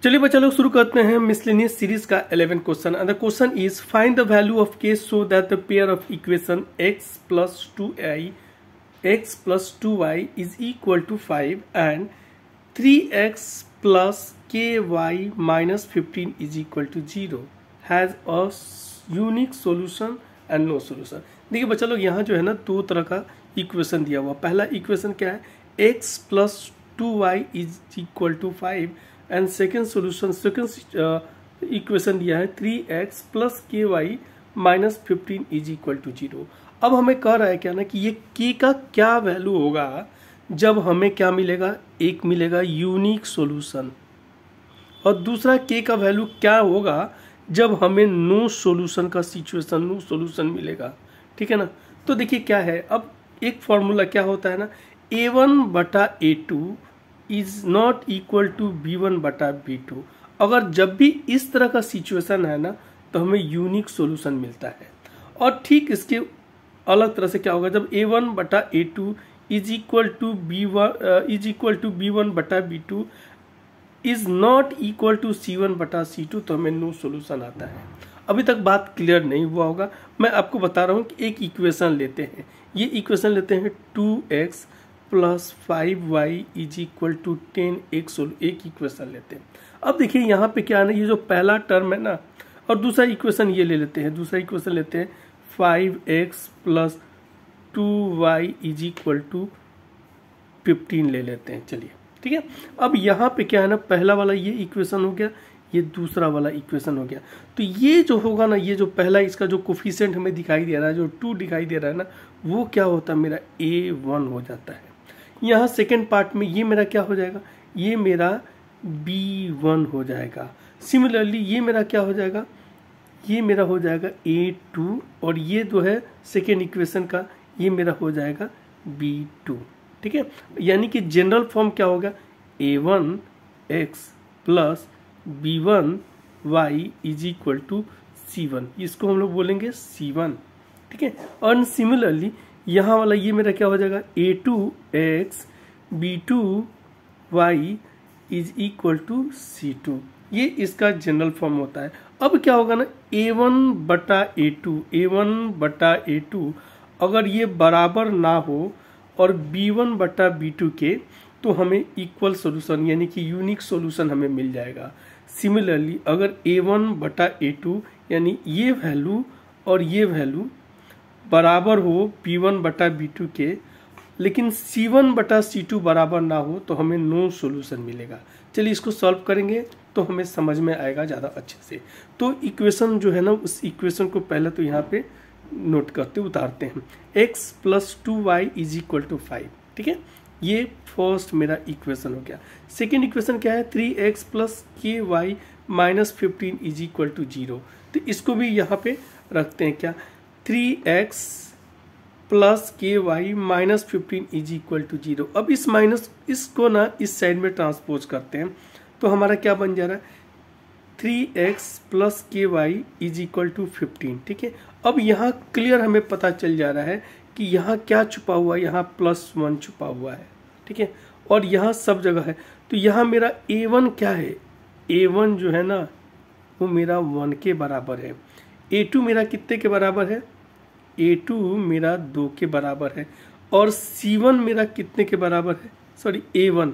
चलिए बच्चा लोग शुरू करते हैं मिसलेनियस सीरीज का 11 question and the question is find the value of k so that the pair of equation x plus 2y is equal to 5 and 3x plus ky minus 15 is equal to 0 has a unique solution and no solution। देखिए बच्चा लोग यहाँ जो है ना दो तरह का इक्वेशन दिया हुआ। पहला इक्वेशन क्या है x plus 2y is equal to 5 and second equation दिया है 3x plus k y minus 15 is equal to 0। अब हमें कह रहा है क्या ना कि ये k का क्या वैल्यू होगा जब हमें क्या मिलेगा, एक मिलेगा यूनिक सॉल्यूशन, और दूसरा k का वैल्यू क्या होगा जब हमें नो सॉल्यूशन का सिचुएशन, नो सॉल्यूशन मिलेगा। ठीक है ना। तो देखिए क्या है, अब एक फॉर्मूला क्या होता है ना, a1 बटा a2 is not equal to b1 बटा b2। अगर जब भी इस तरह का सिचुएशन है ना तो हमें यूनिक सॉल्यूशन मिलता है। और ठीक इसके अलग तरह से क्या होगा, जब a1 बटा a2 is equal to b1 बटा b2 is not equal to c1 बटा c2 तो हमें नो सॉल्यूशन आता है। अभी तक बात क्लियर नहीं हुआ होगा, मैं आपको बता रहा हूँ कि एक इक्वेशन लेते हैं, ये इक्वेशन लेते हैं 2x plus 5y is equal to 10x, एक इक्वेशन लेते हैं। अब देखिए यहाँ पे क्या है ना, ये जो पहला टर्म है ना, और दूसरा इक्वेशन ये ले लेते हैं, दूसरा इक्वेशन लेते हैं 5x plus 2y is equal to 15 ले लेते हैं। चलिए ठीक है। अब यहाँ पे क्या है ना, पहला वाला ये इक्वेशन हो गया, ये दूसरा वाला इक्वेशन हो गया। तो ये जो होगा ना, ये जो पहला इसका जो कोफिशिएंट हमें दिखाई दे रहा है, जो 2 दिखाई दे रहा है ना, वो क्या होता है, मेरा a1 हो जाता है। यहाँ सेकेंड पार्ट में ये मेरा क्या हो जाएगा, ये मेरा b1 हो जाएगा। सिमिलरली ये मेरा क्या हो जाएगा, ये मेरा हो जाएगा a2, और ये जो है सेकेंड इक्वेशन का ये मेरा हो जाएगा b2। ठीक है। यानी कि जनरल फॉर्म क्या होगा, a1x plus b1y is equal to c1, इसको हम लोग बोलेंगे c1। ठीक है। और सिमिलरली यहाँ वाला ये मेरा क्या हो जाएगा, a2x b2y is equal to c2, ये इसका जनरल फॉर्म होता है। अब क्या होगा ना, a1 बटा a2 अगर ये बराबर ना हो और b1 बटा b2 के, तो हमें इक्वल सॉल्यूशन यानी कि यूनिक सॉल्यूशन हमें मिल जाएगा। सिमिलरली अगर a1 बटा a2 यानी ये वैल्यू और ये वैल्यू बराबर हो b1 बटा b2 के, लेकिन c1 बटा c2 बराबर ना हो, तो हमें नो सॉल्यूशन मिलेगा। चलिए इसको सॉल्व करेंगे तो हमें समझ में आएगा ज़्यादा अच्छे से। तो इक्वेशन जो है ना, उस इक्वेशन को पहले तो यहाँ पे नोट करते उतारते हैं, x plus 2y is equal to 5। ठीक है, ये फर्स्ट मेरा इक्वेशन हो गया। सेकेंड इक्वेशन क्या है, 3x plus k y minus 15 is equal to 0। तो इसको भी यहाँ पे रखते हैं क्या, 3x plus k y minus 15 is equal to 0। अब इस माइनस इसको ना इस साइड में ट्रांसपोज करते हैं तो हमारा क्या बन जा रहा है, 3x plus k Y is equal to 15। ठीक है। अब यहाँ क्लियर हमें पता चल जा रहा है कि यहाँ क्या छुपा हुआ है, यहाँ +1 छुपा हुआ है। ठीक है। और यहाँ सब जगह है, तो यहाँ मेरा a1 क्या है, a1 जो है ना वो मेरा 1 के बराबर है। a2 मेरा कितने के बराबर है, a2 मेरा 2 के बराबर है। और c1 मेरा कितने के बराबर है, सॉरी a1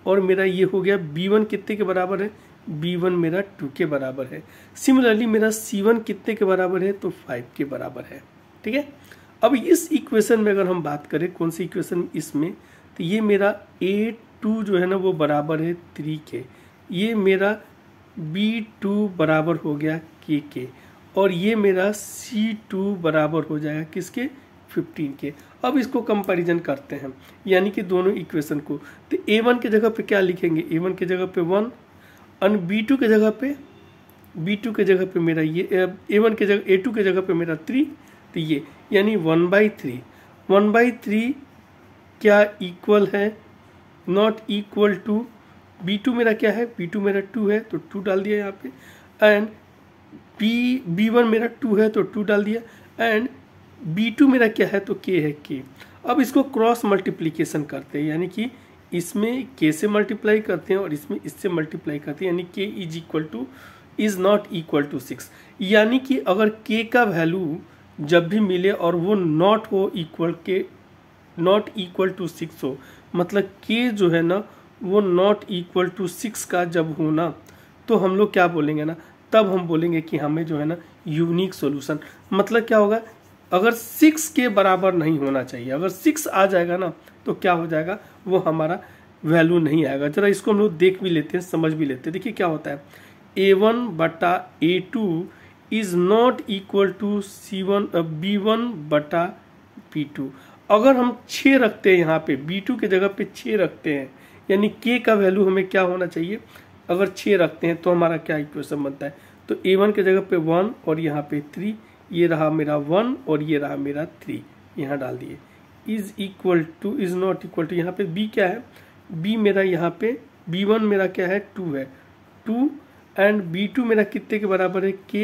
और मेरा ये हो गया b1 कितने के बराबर है, b1 मेरा 2 के बराबर है। सिमिलरली मेरा c1 कितने के बराबर है, तो 5 के बराबर है। ठीक है। अब इस इक्वेशन में अगर हम बात करें, कौन सी इक्वेशन, इसमें, तो ये मेरा a2 जो है ना वो बराबर है 3 के, ये मेरा b2 बराबर हो गया k के, और ये मेरा c2 बराबर हो जाएगा किसके, 15 के। अब इसको कंपैरिजन करते हैं, यानी कि दोनों इक्वेशन को, तो a1 के जगह पे क्या लिखेंगे, a1 के जगह पे 1, और b2 के जगह पे मेरा ये a1 के जगह a2 के जगह पे मेरा 3, तो ये यानी 1/3 क्या इक्वल है, नॉट इक्वल टू b2 मेरा क्या है, b2 मेरा 2 है तो 2 डाल दिया यहाँ पे, एंड b1 मेरा 2 है तो 2 डाल दिया, एंड b2 मेरा क्या है तो k है k। अब इसको क्रॉस मल्टीप्लिकेशन करते हैं, यानी कि इसमें k से मल्टीप्लाई करते हैं और इसमें इससे मल्टीप्लाई करते हैं, यानी k is not equal to 6। यानी कि अगर k का वैल्यू जब भी मिले और वो नॉट हो नॉट इक्वल टू 6 हो, मतलब k जो है ना वो नॉट इक्वल टू 6 का जब हो ना, तो हम लोग क्या बोलेंगे ना, तब हम बोलेंगे कि हमें जो है ना यूनिक सॉल्यूशन, मतलब क्या होगा, अगर 6 के बराबर नहीं होना चाहिए, अगर 6 आ जाएगा ना तो क्या हो जाएगा, वो हमारा वैल्यू नहीं आएगा। जरा इसको हम लोग देख भी लेते हैं, समझ भी लेते हैं। देखिए क्या होता है, a1 बटा a2 is not equal to b1 बटा b2। अगर हम 6 रखते हैं यहाँ पे, b2 की जगह पे 6 रखते हैं, यानी k का वैल्यू हमें क्या होना चाहिए, अगर 6 रखते हैं तो हमारा क्या इक्वेशन बनता है, तो a1 की जगह पे 1 और यहाँ पे 3, ये रहा मेरा 1 और ये रहा मेरा 3, यहाँ डाल दिए, इज नॉट इक्वल टू, यहाँ पे b क्या है, b मेरा यहाँ पे b1 मेरा क्या है 2 है, 2 एंड b2 मेरा कितने के बराबर है k,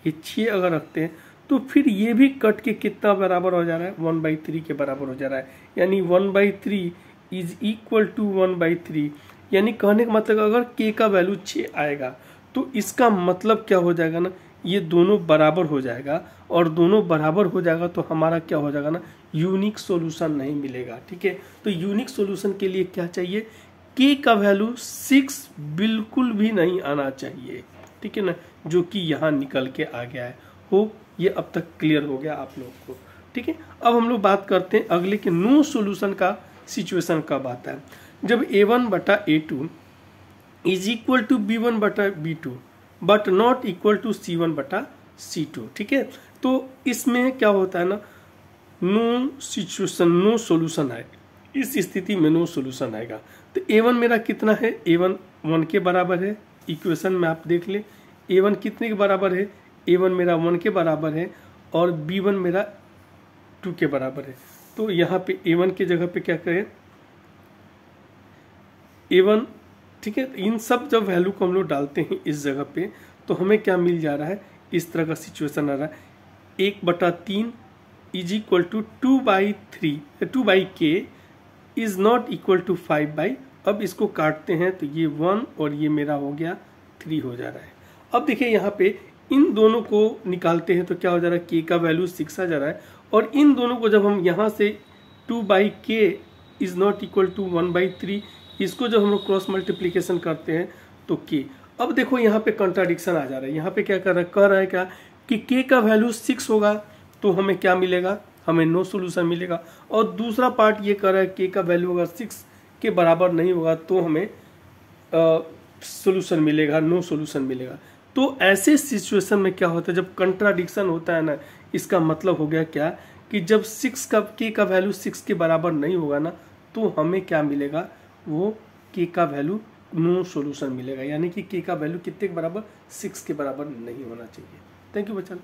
ये 6 अगर रखते हैं तो फिर ये भी कट के कितना बराबर हो जा रहा है, 1/3 के बराबर हो जा रहा है, यानी 1/3 इज इक्वल टू 1/3। यानी कहने का मतलब अगर k का वैल्यू 6 आएगा तो इसका मतलब क्या हो जाएगा ना, ये दोनों बराबर हो जाएगा, और दोनों बराबर हो जाएगा तो हमारा क्या हो जाएगा ना, यूनिक सॉल्यूशन नहीं मिलेगा। ठीक है, तो यूनिक सॉल्यूशन के लिए क्या चाहिए, k का वैल्यू 6 बिल्कुल भी नहीं आना चाहिए। ठीक है ना, जो कि यहाँ निकल के आ गया है। होप ये अब तक क्लियर हो गया आप लोग को। ठीक है, अब हम लोग बात करते हैं अगले के नो सॉल्यूशन का सिचुएशन कब आता है, जब a1 बटा a2 is equal to b1 बटा b2 but not equal to c1 बटा c2। ठीक है, तो इसमें क्या होता है ना, नो सॉल्यूशन है, इस स्थिति में नो सॉल्यूशन आएगा। तो a1 मेरा कितना है, a1 1 के बराबर है, इक्वेशन में आप देख ले a1 कितने के बराबर है, a1 मेरा 1 के बराबर है और b1 मेरा 2 के बराबर है। तो यहाँ पे a1 की जगह पे क्या करें, a1, ठीक है, इन सब जब वैल्यू को हम लोग डालते हैं इस जगह पे तो हमें क्या मिल जा रहा है, इस तरह का सिचुएशन आ रहा है, 1/3 is equal to 2/k is not equal to 5/, अब इसको काटते हैं तो ये 1 और ये मेरा हो गया 3 हो जा रहा है। अब देखिए यहाँ पे इन दोनों को निकालते हैं तो क्या हो जा रहा है, k का वैल्यू 6 आ जा रहा है, और इन दोनों को जब हम यहाँ से 2/k is not equal to 1/3, इसको जब हम लोग क्रॉस मल्टीप्लीकेशन करते हैं तो k, अब देखो यहाँ पे कंट्राडिक्शन आ जा रहा है। यहाँ पे क्या कर रहा है, कह रहा है क्या कि k का वैल्यू 6 होगा तो हमें क्या मिलेगा, हमें नो सॉल्यूशन मिलेगा, और दूसरा पार्ट ये कह रहा है k का वैल्यू अगर 6 के बराबर नहीं होगा तो हमें सॉल्यूशन मिलेगा, नो सॉल्यूशन मिलेगा। तो ऐसे सिचुएशन में क्या होता है, जब कंट्राडिक्शन होता है ना, इसका मतलब हो गया क्या कि जब k का वैल्यू 6 के बराबर नहीं होगा ना तो हमें क्या मिलेगा, वो k का वैल्यू नो सॉल्यूशन मिलेगा, यानी कि k का वैल्यू कितने के बराबर, 6 के बराबर नहीं होना चाहिए। थैंक यू बच्चों।